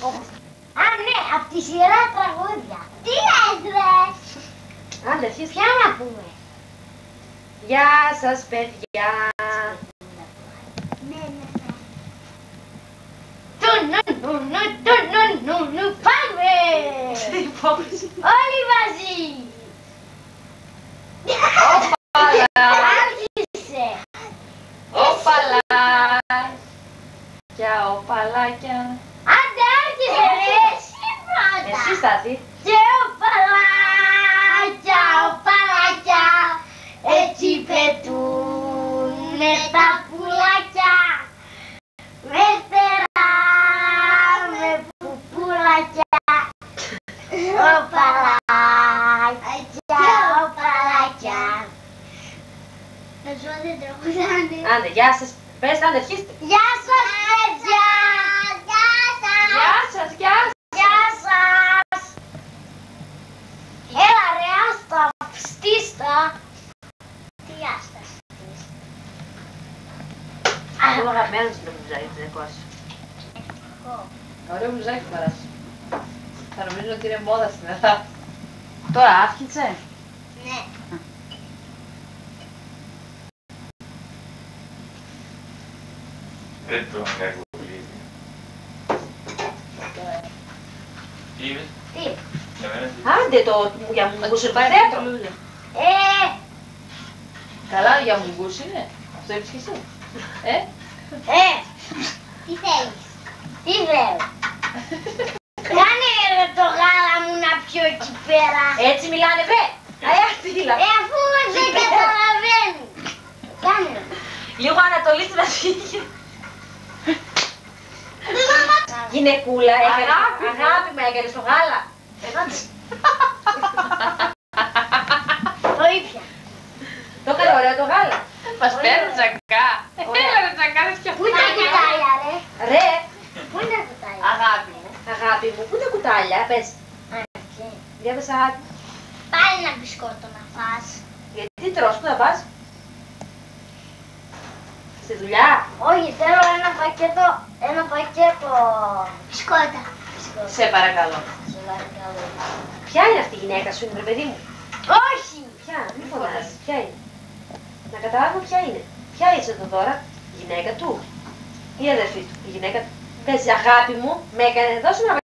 Α, ναι, από τη σειρά τραγούδια. Τι λες, ρε! Άντε, αρχίστε. Ποια να πούμε? Γεια σας, παιδιά. Ναι. Του, πάμε! Όλοι μαζί! Άρχισε! Οπαλά. Κι οπαλάκια. Άντε, άρχισε, ρε! Εσύ πρώτα! Εσύ, Στάθη. Και οπαλάκια, έτσι πετούνε τα πουλάκια. Με φτερά, με πουπουλάκια. Οπαλάκια. Να σου δεν τραγουδάνε. Άντε, γεια σας. Πες, άντε, αρχίστε. Γεια σας, παιδιά! Γεια σας, γεια σας. Γεια σας! Έλα ρε, άστα, στήστα. Τι άστα στήστα? Εγώ αγαπημένος είναι το μπλουζάκι της δικό σου. Ωραίο μπλουζάκι φοράς. Θα νομίζω ότι είναι μόδα στην Ελλάδα. Τώρα άφηξε. Ναι. Δεν το κακοποιεί. Τι είπες? Τι? Για μένα τι? Άντε το για μουγκούς είναι παρέτο. Καλά, για μουγκούς είναι. Αυτό είπες και εσύ. Τι θέλεις? Τι θέλω? Κάνε ρε το γάλα μου να πιω εκεί πέρα. Έτσι μιλάνε, βρε. Αστήλα. Αφού δεν καταλαβαίνει. Κάνε ρε. Λίγο Ανατολή στην Ασφύγη. Γυναικούλα, αγάπη με έκανες το γάλα. Το ήπια. Το έκανε ωραίο το γάλα. Μας παίρνουν τζακά. Έλα ρε τζακά, δεν Πού είναι τα κουτάλια ρε? Ρε, Πού είναι τα κουτάλια? αγάπη μου. Αγάπη μου, πού είναι τα κουτάλια, πες. Διάβασα αγάπη. Πάλι ένα μπισκότο να φας. Γιατί τρως, πού θα πας. Στη δουλειά. Όχι, θέλω ένα πακέτο μπισκότα. Σε παρακαλώ. Σε παρακαλώ. Ποια είναι αυτή η γυναίκα σου, είναι ρε παιδί μου. Όχι! Ποια, μη φωνάζεις, ποια είναι. Να καταλάβω ποια είναι. Ποια είσαι εδώ τώρα, η γυναίκα του. Η αδερφή του, η γυναίκα του. Πες, αγάπη μου, με έκανε, δώσε ένα